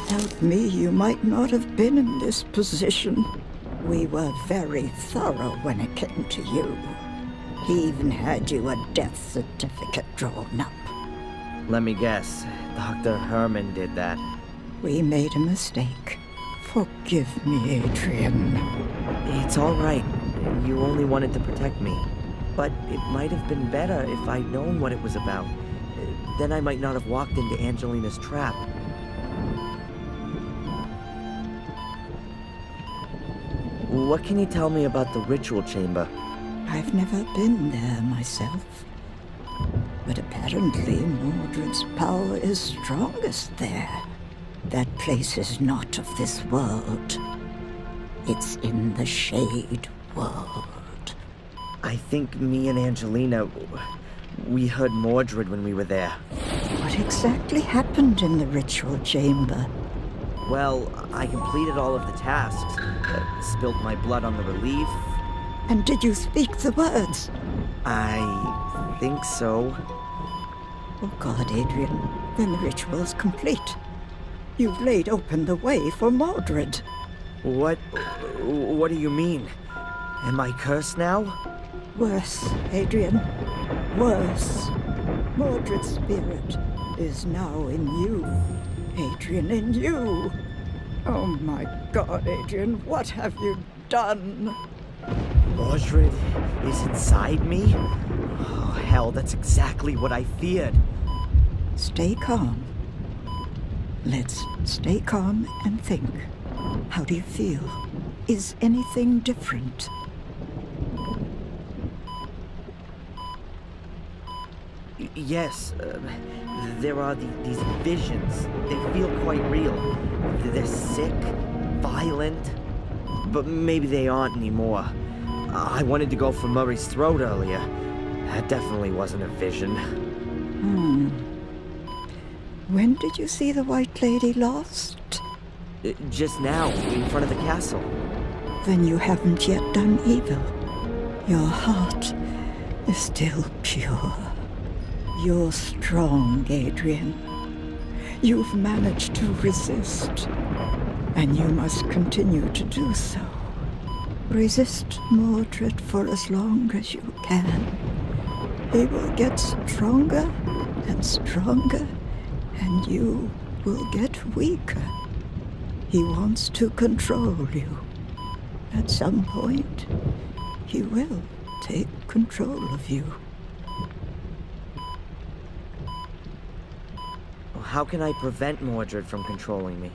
Without me, you might not have been in this position. We were very thorough when it came to you. He even had you a death certificate drawn up. Let me guess. Dr. Herman did that. We made a mistake. Forgive me, Adrian. It's all right. You only wanted to protect me. But it might have been better if I'd known what it was about. Then I might not have walked into Angelina's trap. What can you tell me about the ritual chamber? I've never been there myself. But apparently Mordred's power is strongest there. That place is not of this world. It's in the Shade World. I think me and Angelina, we heard Mordred when we were there. What exactly happened in the ritual chamber? Well, I completed all of the tasks. Spilt my blood on the relief. And did you speak the words? I think so. Oh God, Adrian, then the ritual is complete. You've laid open the way for Mordred. What do you mean? Am I cursed now? Worse, Adrian. Worse. Mordred's spirit is now in you. Adrian, in you. Oh my God, Adrian, what have you done? Mordred is inside me? Oh, hell, that's exactly what I feared. Stay calm. Let's stay calm and think. How do you feel? Is anything different? Yes, there are these visions. They feel quite real. They're sick, violent, but maybe they aren't anymore. I wanted to go for Murray's throat earlier. That definitely wasn't a vision. When did you see the White Lady last? Just now, in front of the castle. Then you haven't yet done evil. Your heart is still pure. You're strong, Adrian. You've managed to resist, and you must continue to do so. Resist Mordred for as long as you can. He will get stronger and stronger, and you will get weaker. He wants to control you. At some point, he will take control of you. How can I prevent Mordred from controlling me?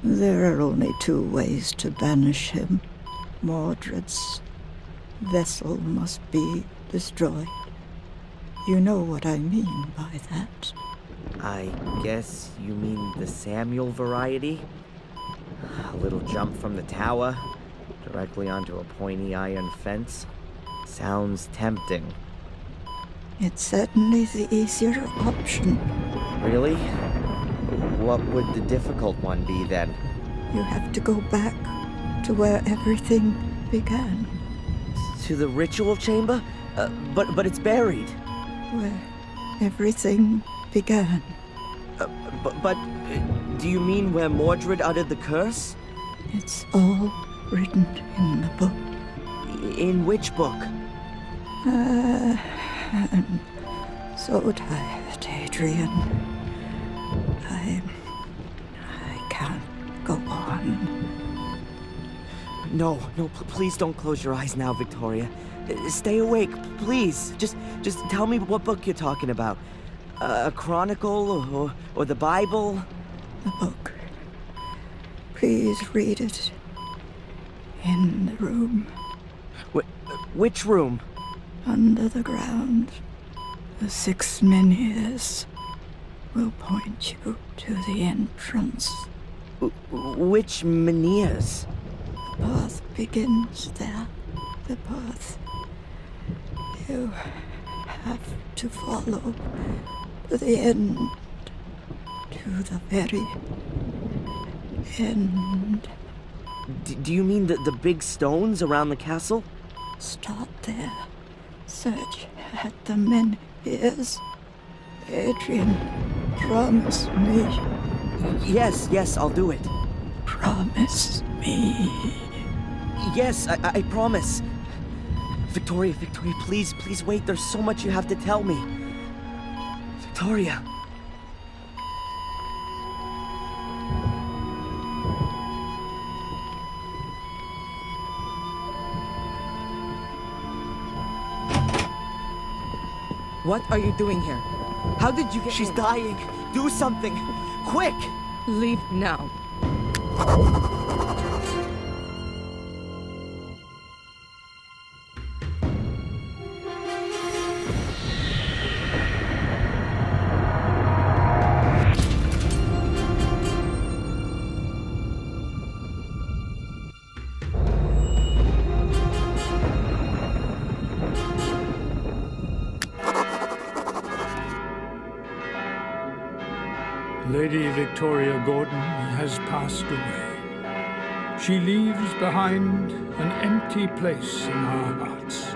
There are only two ways to banish him. Mordred's vessel must be destroyed. You know what I mean by that. I guess you mean the Samuel variety? A little jump from the tower, directly onto a pointy iron fence. Sounds tempting. It's certainly the easier option. Really? What would the difficult one be then? You have to go back to where everything began. To the ritual chamber? But it's buried. Where everything began. But do you mean where Mordred uttered the curse? It's all written in the book. In which book? I'm so tired, Adrian. I can't go on. No, please don't close your eyes now, Victoria. Stay awake, please. Just tell me what book you're talking about. A chronicle or the Bible? The book. Please read it. In the room. Which room? Under the ground. The 6 menhirs will point you to the entrance. Which menhirs? The path begins there. The path. You have to follow to the end. To the very end. Do you mean the big stones around the castle? Start there. Search at the menhirs. Adrian, promise me Yes, I'll do it. Promise me. Yes, I promise. Victoria, please wait. There's so much you have to tell me. Victoria. What are you doing here? How did you get She's in? dying. Do something. Quick! Leave now. Lady Victoria Gordon has passed away. She leaves behind an empty place in our hearts.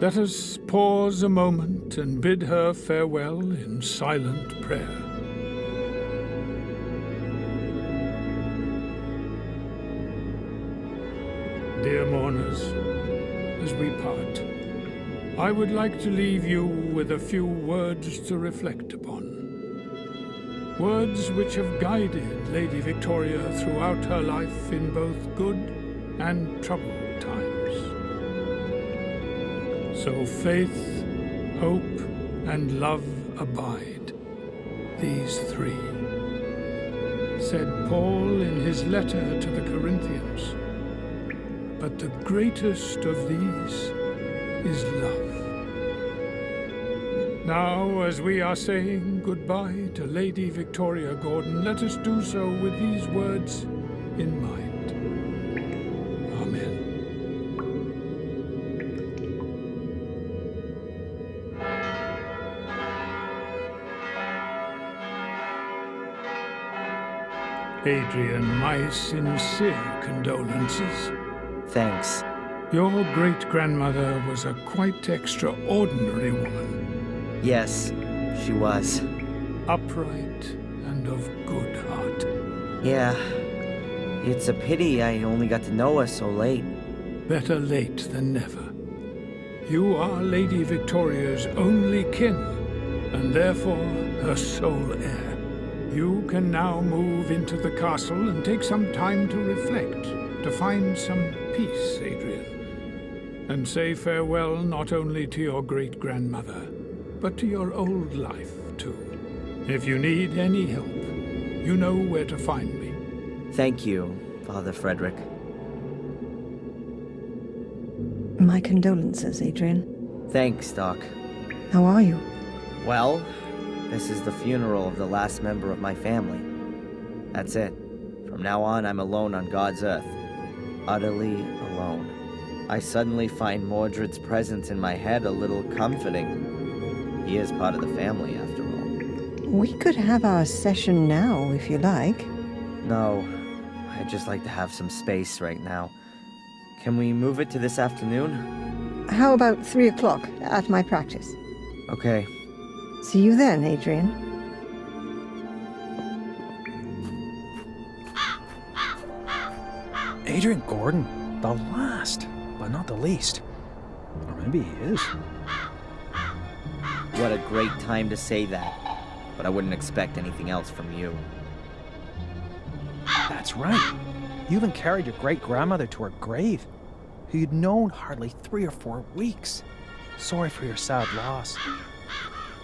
Let us pause a moment and bid her farewell in silent prayer. Dear mourners, as we part, I would like to leave you with a few words to reflect upon. Words which have guided Lady Victoria throughout her life in both good and troubled times. So faith, hope, and love abide, these three, said Paul in his letter to the Corinthians. But the greatest of these is love. Now, as we are saying goodbye to Lady Victoria Gordon, let us do so with these words in mind. Amen. Adrian, my sincere condolences. Thanks. Your great-grandmother was a quite extraordinary woman. Yes, she was. Upright and of good heart. Yeah. It's a pity I only got to know her so late. Better late than never. You are Lady Victoria's only kin, and therefore her sole heir. You can now move into the castle and take some time to reflect, to find some peace, Adrian, and say farewell not only to your great-grandmother, but to your old life, too. If you need any help, you know where to find me. Thank you, Father Frederick. My condolences, Adrian. Thanks, Doc. How are you? Well, this is the funeral of the last member of my family. That's it. From now on, I'm alone on God's earth. Utterly alone. I suddenly find Mordred's presence in my head a little comforting. He is part of the family, after all. We could have our session now, if you like. No, I'd just like to have some space right now. Can we move it to this afternoon? How about 3 o'clock at my practice? Okay. See you then, Adrian. Adrian Gordon, the last, but not the least. Or maybe he is. What a great time to say that. But I wouldn't expect anything else from you. That's right. You even carried your great-grandmother to her grave, who you'd known hardly 3 or 4 weeks. Sorry for your sad loss.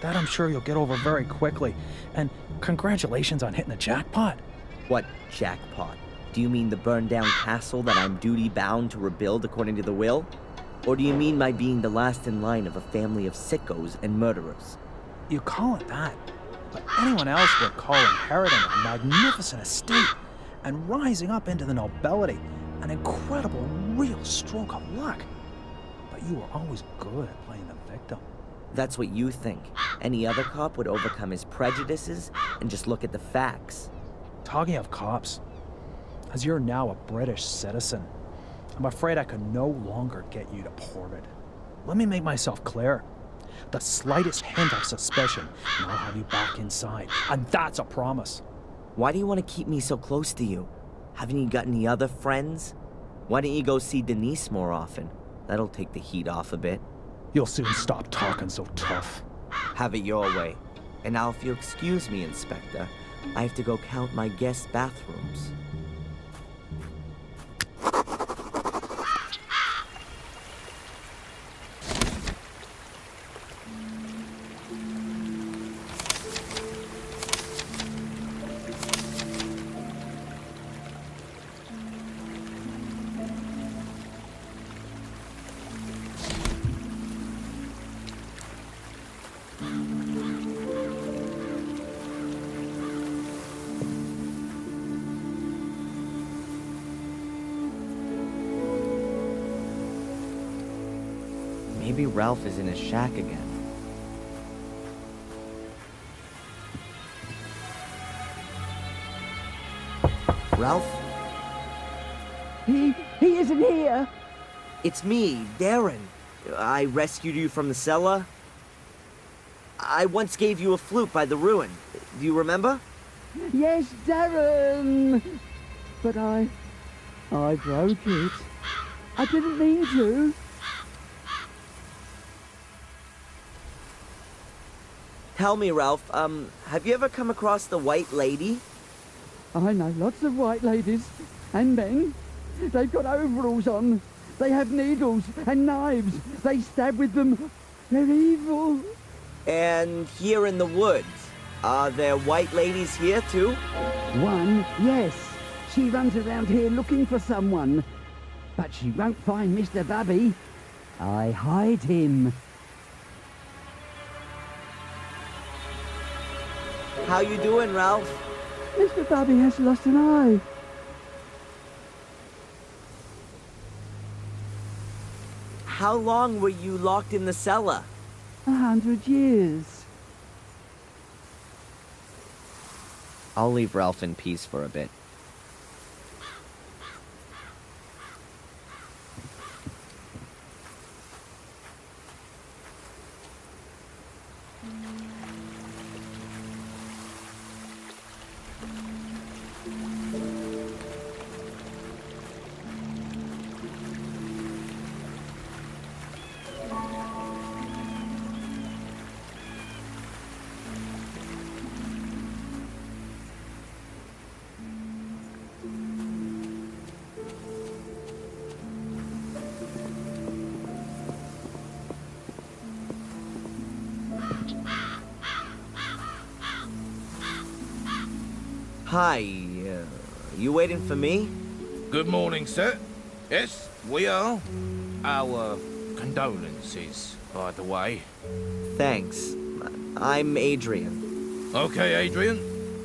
That I'm sure you'll get over very quickly. And congratulations on hitting the jackpot. What jackpot? Do you mean the burned-down castle that I'm duty-bound to rebuild according to the will? Or do you mean my being the last in line of a family of sickos and murderers? You call it that, but anyone else would call inheriting a magnificent estate and rising up into the nobility an incredible, real stroke of luck. But you were always good at playing the victim. That's what you think. Any other cop would overcome his prejudices and just look at the facts. Talking of cops, as you're now a British citizen, I'm afraid I can no longer get you deported. Let me make myself clear. The slightest hint of suspicion, and I'll have you back inside. And that's a promise. Why do you want to keep me so close to you? Haven't you got any other friends? Why don't you go see Denise more often? That'll take the heat off a bit. You'll soon stop talking so tough. Have it your way. And now if you'll excuse me, Inspector, I have to go count my guest bathrooms. Maybe Ralph is in his shack again. Ralph? He isn't here. It's me, Darren. I rescued you from the cellar. I once gave you a flute by the ruin. Do you remember? Yes, Darren. But I broke it. I didn't mean to. Tell me, Ralph, have you ever come across the White Lady? I know lots of white ladies and men. They've got overalls on. They have needles and knives. They stab with them. They're evil. And here in the woods, are there white ladies here too? One, yes. She runs around here looking for someone. But she won't find Mr. Bubby. I hide him. How you doing, Ralph? Mr. Bubby has lost an eye. How long were you locked in the cellar? 100 years. I'll leave Ralph in peace for a bit. Hi, you waiting for me? Good morning, sir. Yes, we are. Our condolences, by the way. Thanks. I'm Adrian. Okay, Adrian.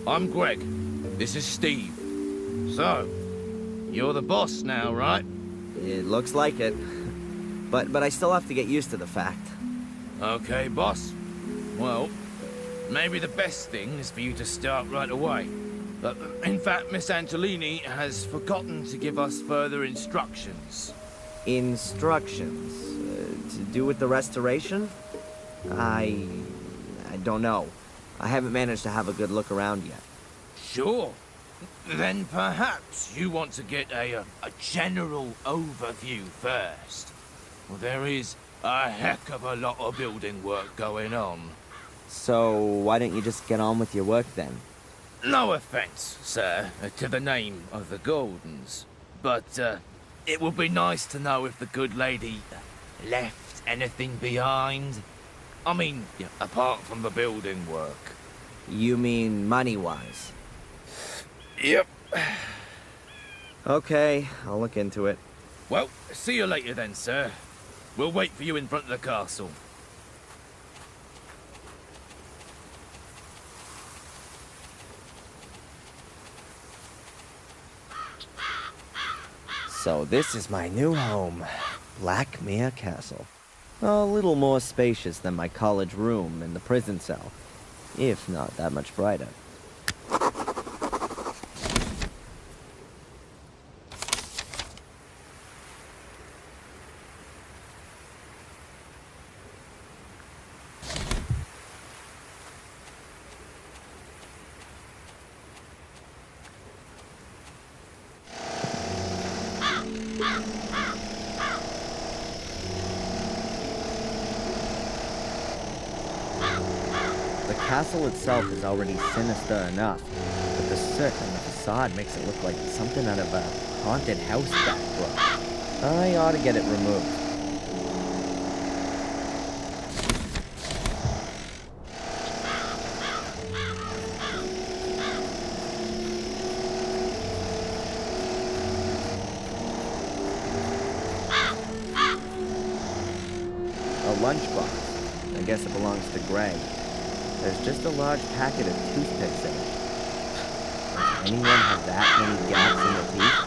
I'm Greg. This is Steve. So, you're the boss now, right? It looks like it. But I still have to get used to the fact. Okay, boss. Well, maybe the best thing is for you to start right away. In fact, Miss Antolini has forgotten to give us further instructions. Instructions? To do with the restoration? I don't know. I haven't managed to have a good look around yet. Sure. Then perhaps you want to get a general overview first. Well, there is a heck of a lot of building work going on. So, why don't you just get on with your work then? No offense, sir, to the name of the Gordons, but it would be nice to know if the good lady left anything behind. I mean, apart from the building work. You mean money-wise? Yep. Okay, I'll look into it. Well, see you later then, sir. We'll wait for you in front of the castle. So this is my new home, Blackmere Castle. A little more spacious than my college room and the prison cell, if not that much brighter. The castle itself is already sinister enough, but the soot on the facade makes it look like something out of a haunted house backdrop. I ought to get it removed. A lunchbox. I guess it belongs to Greg. There's just a large packet of toothpicks in it. Does anyone have that many gaps in their teeth?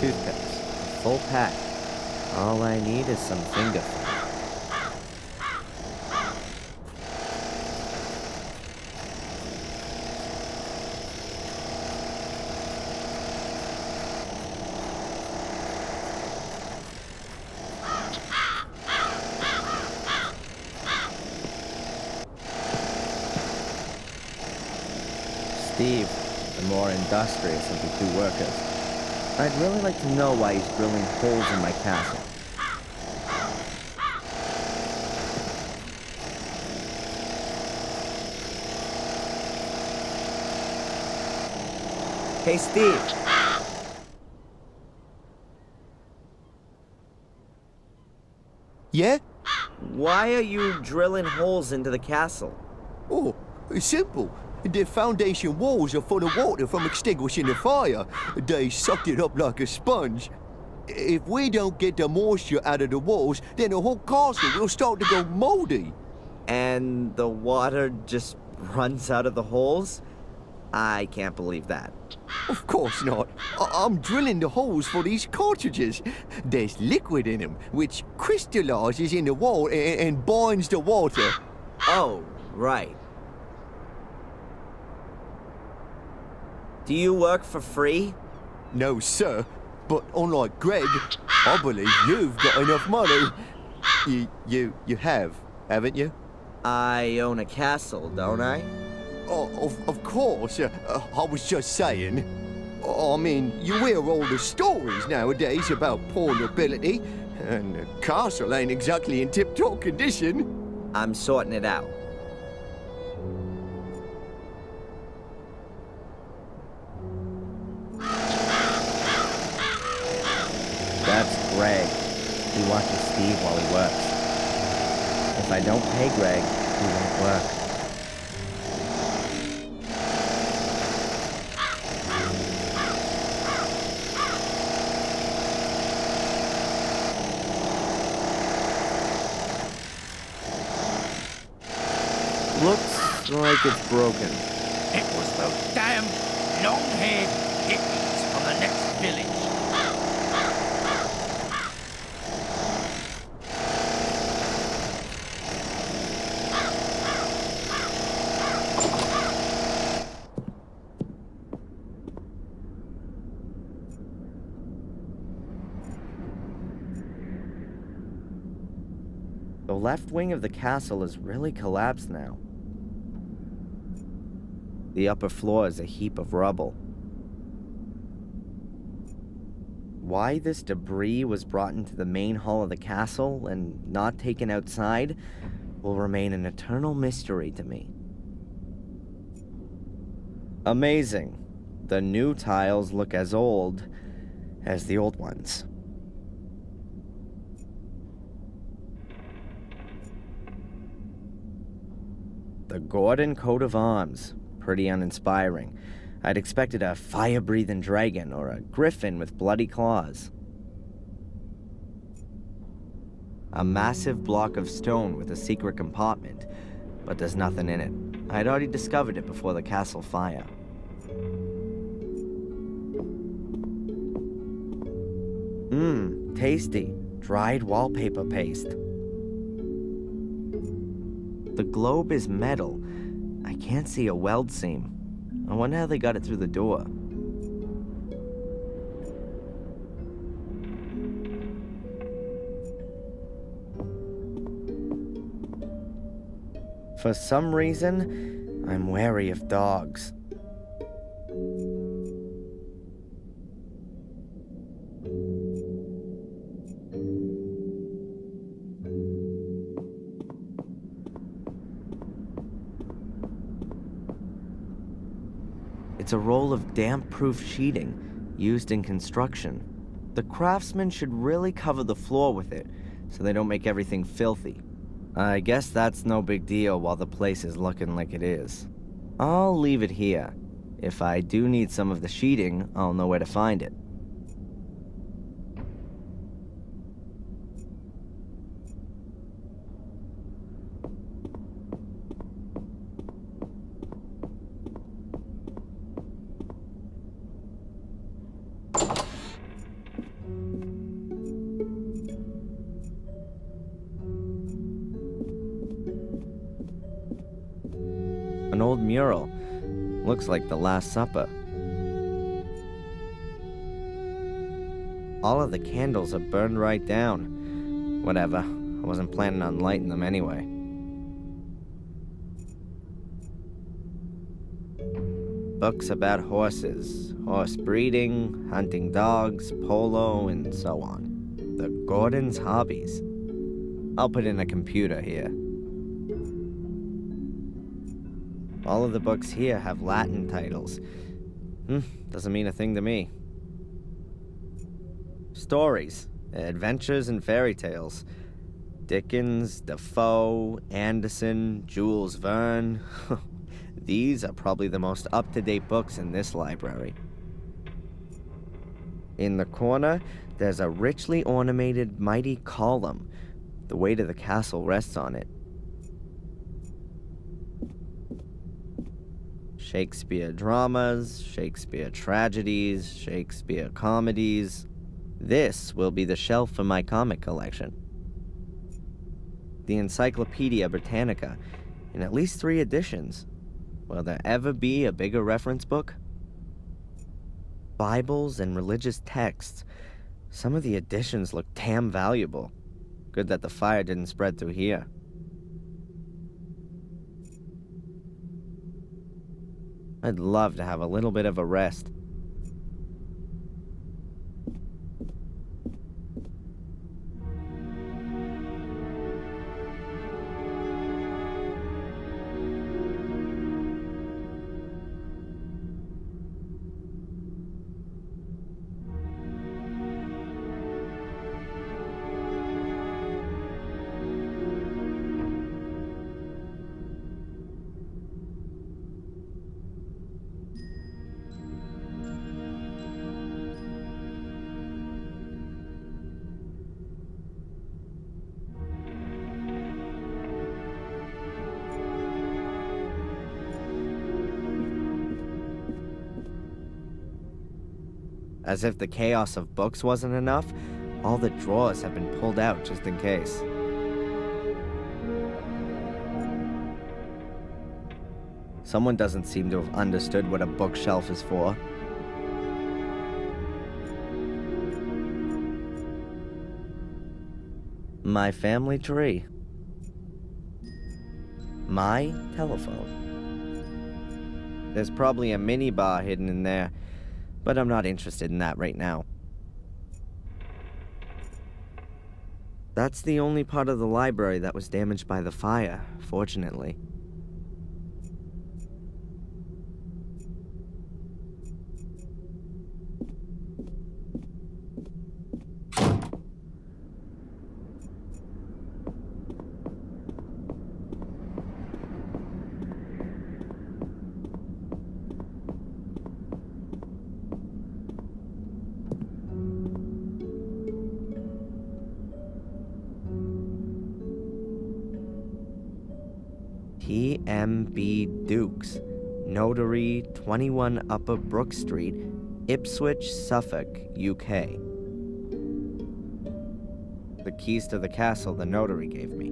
Toothpicks. A full pack. All I need is some finger food. Steve, the more industrious of the two workers. I'd really like to know why he's drilling holes in my castle. Hey, Steve. Yeah? Why are you drilling holes into the castle? Oh, it's simple. The foundation walls are full of water from extinguishing the fire. They sucked it up like a sponge. If we don't get the moisture out of the walls, then the whole castle will start to go moldy. And the water just runs out of the holes? I can't believe that. Of course not. I'm drilling the holes for these cartridges. There's liquid in them, which crystallizes in the wall and binds the water. Oh, right. Do you work for free? No, sir. But unlike Greg, I believe you've got enough money. You have, haven't you? I own a castle, don't I? Oh, of course. I was just saying. I mean, you hear all the stories nowadays about poor nobility, and the castle ain't exactly in tip-top condition. I'm sorting it out. That's Greg. He watches Steve while he works. If I don't pay Greg, he won't work. Looks like it's broken. It was those damn long-haired hippies from the next village. The left wing of the castle is really collapsed now. The upper floor is a heap of rubble. Why this debris was brought into the main hall of the castle and not taken outside will remain an eternal mystery to me. Amazing. The new tiles look as old as the old ones. The Gordon coat of arms. Pretty uninspiring. I'd expected a fire-breathing dragon or a griffin with bloody claws. A massive block of stone with a secret compartment, but there's nothing in it. I'd already discovered it before the castle fire. Tasty. Dried wallpaper paste. The globe is metal. I can't see a weld seam. I wonder how they got it through the door. For some reason, I'm wary of dogs. It's a roll of damp-proof sheeting used in construction. The craftsmen should really cover the floor with it so they don't make everything filthy. I guess that's no big deal while the place is looking like it is. I'll leave it here. If I do need some of the sheeting, I'll know where to find it. An old mural. Looks like the Last Supper. All of the candles are burned right down. Whatever. I wasn't planning on lighting them anyway. Books about horses, horse breeding, hunting dogs, polo, and so on. The Gordon's hobbies. I'll put in a computer here. All of the books here have Latin titles. Doesn't mean a thing to me. Stories, adventures, and fairy tales. Dickens, Defoe, Anderson, Jules Verne. These are probably the most up-to-date books in this library. In the corner, there's a richly ornamented mighty column. The weight of the castle rests on it. Shakespeare dramas, Shakespeare tragedies, Shakespeare comedies. This will be the shelf for my comic collection. The Encyclopedia Britannica, in at least 3 editions. Will there ever be a bigger reference book? Bibles and religious texts. Some of the editions look damn valuable. Good that the fire didn't spread through here. I'd love to have a little bit of a rest. As if the chaos of books wasn't enough, all the drawers have been pulled out just in case. Someone doesn't seem to have understood what a bookshelf is for. My family tree. My telephone. There's probably a minibar hidden in there, but I'm not interested in that right now. That's the only part of the library that was damaged by the fire, fortunately. T.M.B. Dukes, Notary, 21 Upper Brook Street, Ipswich, Suffolk, UK. The keys to the castle the notary gave me.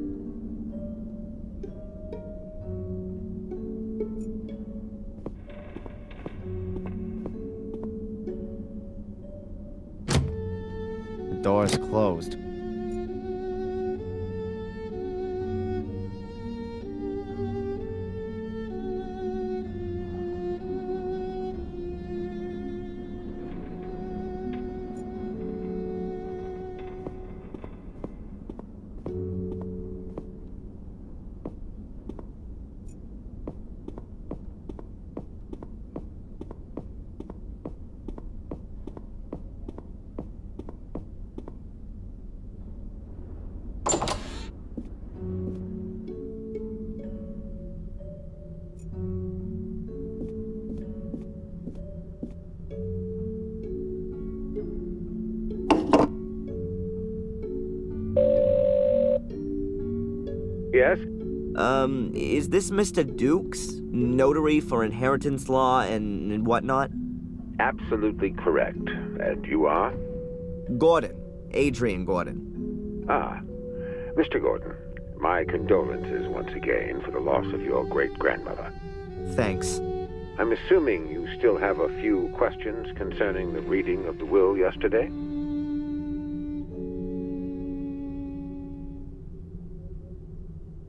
The door is closed. Yes? Is this Mr. Dukes? Notary for inheritance law and whatnot? Absolutely correct. And you are? Gordon. Adrian Gordon. Ah, Mr. Gordon, my condolences once again for the loss of your great-grandmother. Thanks. I'm assuming you still have a few questions concerning the reading of the will yesterday?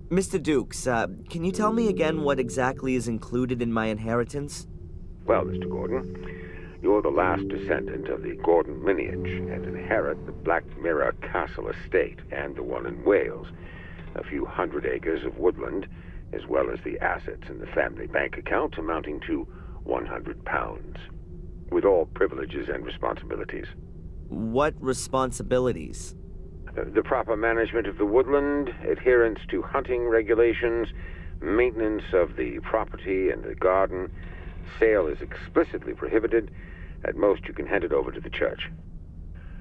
Mr. Dukes, can you tell me again what exactly is included in my inheritance? Well, Mr. Gordon, you're the last descendant of the Gordon lineage and inherit the Black Mirror Castle estate and the one in Wales, a few 100 acres of woodland, as well as the assets in the family bank account amounting to £100, with all privileges and responsibilities. What responsibilities? The proper management of the woodland, adherence to hunting regulations, maintenance of the property and the garden. Sale is explicitly prohibited. At most, you can hand it over to the church.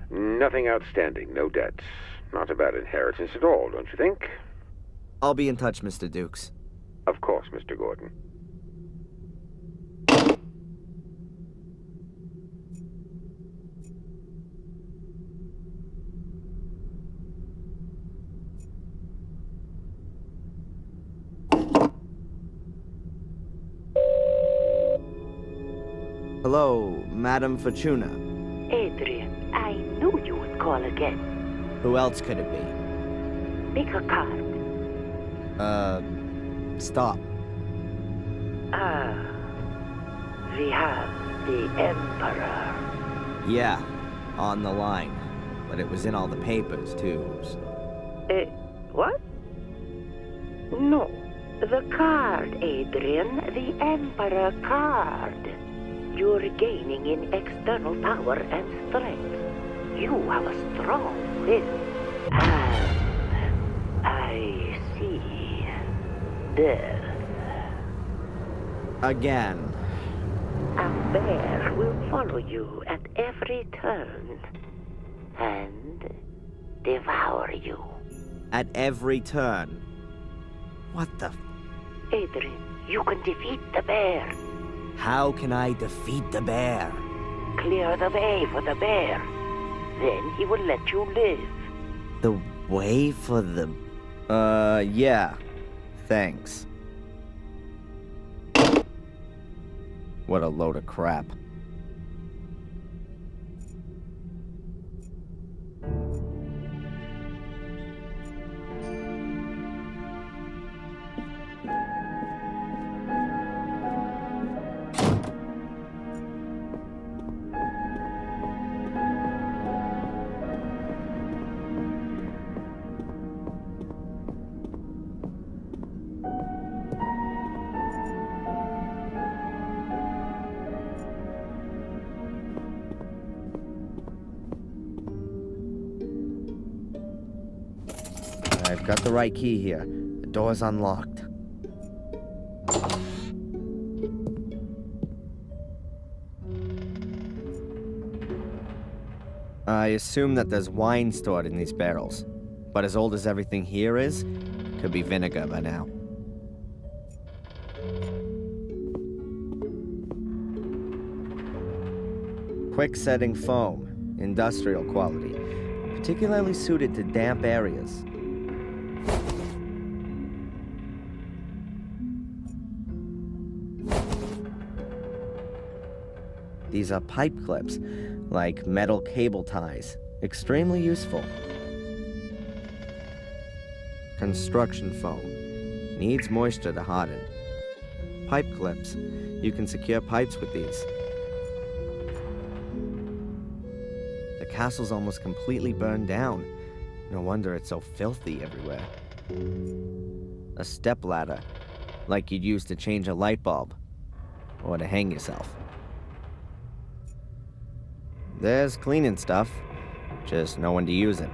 Nothing outstanding, no debts. Not a bad inheritance at all, don't you think? I'll be in touch, Mr. Dukes. Of course, Mr. Gordon. Hello, Madam Fortuna. Adrian, I knew you would call again. Who else could it be? Make a card. Stop. We have the Emperor. Yeah, on the line. But it was in all the papers, too, so... What? No. The card, Adrian. The Emperor card. You're gaining in external power and strength. You have a strong will. And I see death. Again. A bear will follow you at every turn and devour you. At every turn. What the... Adrian, you can defeat the bear. How can I defeat the bear? Clear the way for the bear. Then he will let you live. The way for the... yeah. Thanks. What a load of crap. I've got the right key here. The door's unlocked. I assume that there's wine stored in these barrels. But as old as everything here is, could be vinegar by now. Quick-setting foam, industrial quality, particularly suited to damp areas. These are pipe clips, like metal cable ties. Extremely useful. Construction foam. Needs moisture to harden. Pipe clips. You can secure pipes with these. The castle's almost completely burned down. No wonder it's so filthy everywhere. A step ladder, like you'd use to change a light bulb, or to hang yourself. There's cleaning stuff, just no one to use it.